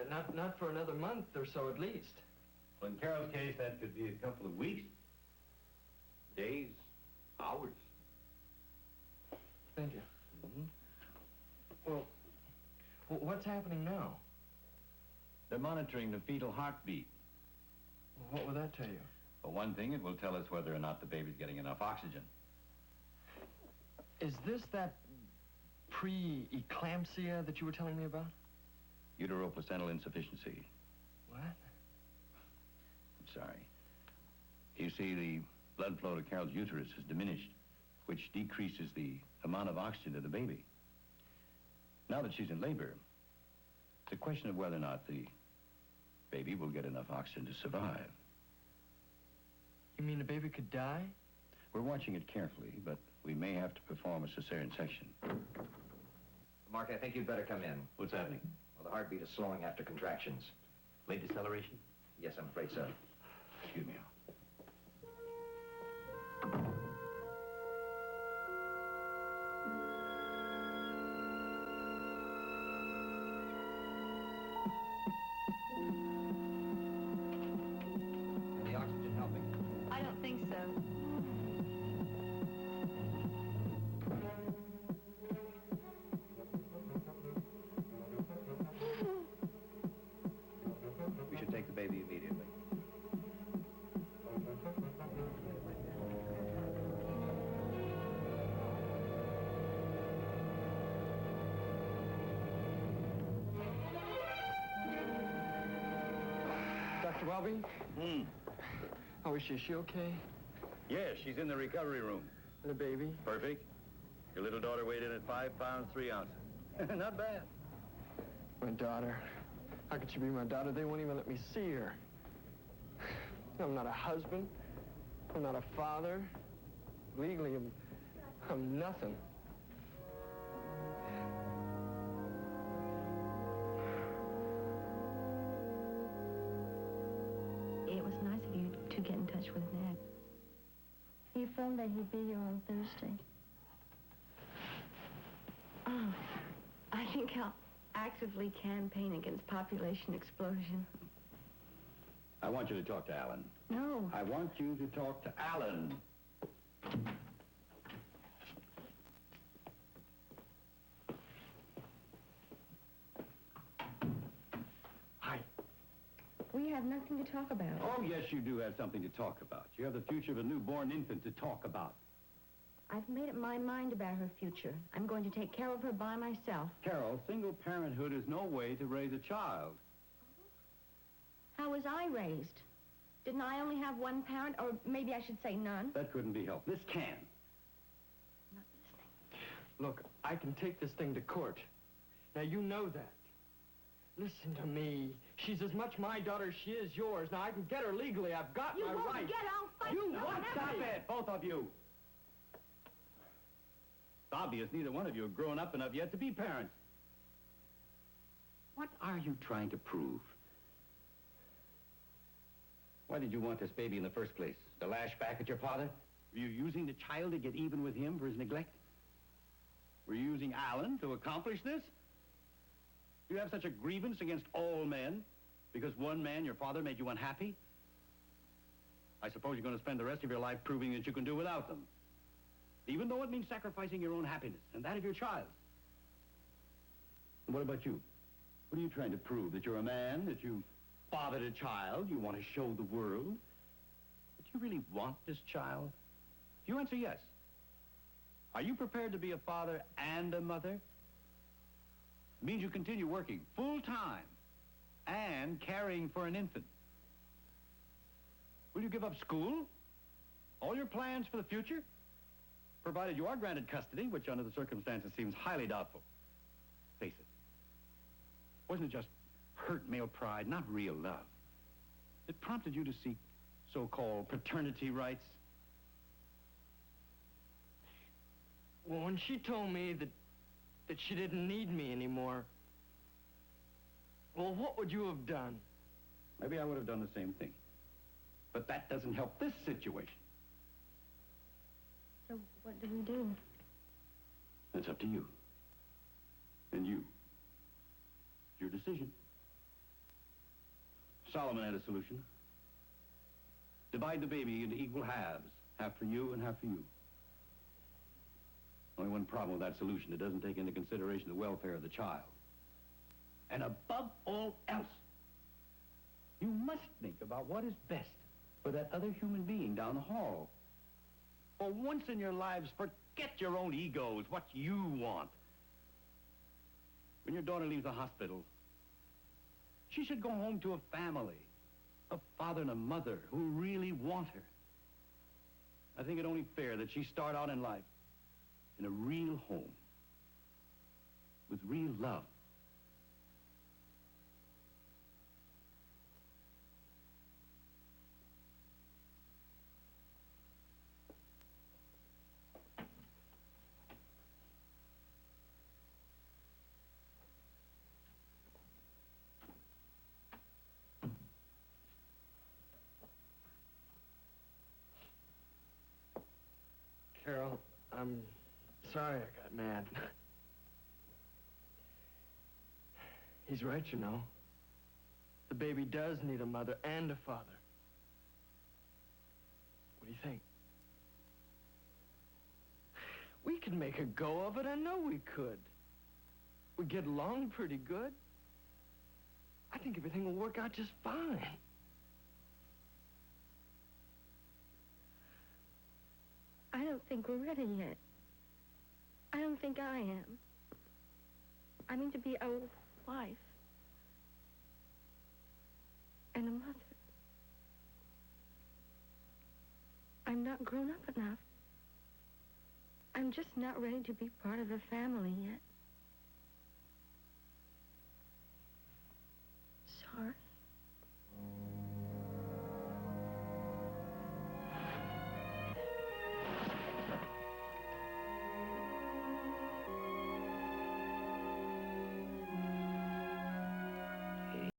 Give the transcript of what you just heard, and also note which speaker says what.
Speaker 1: not for another month or so at least.
Speaker 2: Well, in Carol's case, that could be a couple of weeks. Days, hours.
Speaker 1: Thank you. Well, what's happening now?
Speaker 2: They're monitoring the fetal heartbeat.
Speaker 1: What will that tell you?
Speaker 2: For one thing, it will tell us whether or not the baby's getting enough oxygen.
Speaker 1: Is this that pre-eclampsia that you were telling me about?
Speaker 2: Uteroplacental insufficiency.
Speaker 1: What?
Speaker 2: I'm sorry. You see, the blood flow to Carol's uterus has diminished, which decreases the amount of oxygen to the baby. Now that she's in labor, it's a question of whether or not the baby will get enough oxygen to survive.
Speaker 1: You mean the baby could die?
Speaker 2: We're watching it carefully, but we may have to perform a cesarean section.
Speaker 3: Mark, I think you'd better come in.
Speaker 2: What's happening?
Speaker 3: Well, the heartbeat is slowing after contractions.
Speaker 2: Late deceleration?
Speaker 3: Yes, I'm afraid so.
Speaker 2: Excuse me.
Speaker 3: Is the oxygen helping?
Speaker 4: I don't think so.
Speaker 2: We should take the baby immediately.
Speaker 1: Dr. Welby? How is she? Is she okay?
Speaker 2: Yes, she's in the recovery room.
Speaker 1: And the baby?
Speaker 2: Perfect. Your little daughter weighed in at 5 pounds, 3 ounces. Not bad.
Speaker 1: My daughter. How could she be my daughter? They won't even let me see her. I'm not a husband. I'm not a father. Legally, I'm nothing.
Speaker 4: It was nice of you to get in touch with Ned.
Speaker 5: He phoned that he'd be here on Thursday.
Speaker 4: Oh, I think I'll actively campaign against population explosion.
Speaker 2: I want you to talk to Alan.
Speaker 4: No.
Speaker 2: I want you to talk to Alan.
Speaker 1: Hi.
Speaker 4: We have nothing to talk about.
Speaker 2: Oh, yes, you do have something to talk about. You have the future of a newborn infant to talk about.
Speaker 4: I've made up my mind about her future. I'm going to take care of her by myself.
Speaker 2: Carol, single parenthood is no way to raise a child.
Speaker 4: How was I raised? Didn't I only have one parent, or maybe I should say none?
Speaker 2: That couldn't be helped. This can.
Speaker 4: I'm not listening.
Speaker 1: Look, I can take this thing to court. Now, you know that. Listen to me. She's as much my daughter as she is yours. Now, I can get her legally. I've got
Speaker 4: You
Speaker 1: my
Speaker 4: won't
Speaker 1: rights.
Speaker 4: get I'll fight
Speaker 2: You
Speaker 4: you.
Speaker 2: won't stop it, both of you. It's obvious neither one of you have grown up enough yet to be parents. What are you trying to prove? Why did you want this baby in the first place? To lash back at your father? Were you using the child to get even with him for his neglect? Were you using Alan to accomplish this? Do you have such a grievance against all men because one man, your father, made you unhappy? I suppose you're going to spend the rest of your life proving that you can do without them, even though it means sacrificing your own happiness and that of your child. And what about you? What are you trying to prove? That you're a man? That you fathered a child? You want to show the world? But you really want this child? If you answer yes, are you prepared to be a father and a mother? It means you continue working full-time and caring for an infant. Will you give up school? All your plans for the future? Provided you are granted custody, which under the circumstances seems highly doubtful. Face it. Wasn't it just hurt male pride, not real love? It prompted you to seek so-called paternity rights?
Speaker 1: Well, when she told me that she didn't need me anymore, well, what would you have done?
Speaker 2: Maybe I would have done the same thing. But that doesn't help this situation.
Speaker 5: So what do we do?
Speaker 2: It's up to you. And you. Your decision. Solomon had a solution. Divide the baby into equal halves, half for you and half for you. Only one problem with that solution: it doesn't take into consideration the welfare of the child. And above all else, you must think about what is best for that other human being down the hall. For once in your lives, forget your own egos, what you want. When your daughter leaves the hospital, she should go home to a family, a father and a mother who really want her. I think it only fair that she start out in life in a real home, with real love.
Speaker 1: Carol, I'm sorry I got mad. He's right, you know. The baby does need a mother and a father. What do you think? We could make a go of it. I know we could. We get along pretty good. I think everything will work out just fine.
Speaker 4: I don't think we're ready yet. I don't think I am. I mean to be a wife. And a mother. I'm not grown up enough. I'm just not ready to be part of a family yet.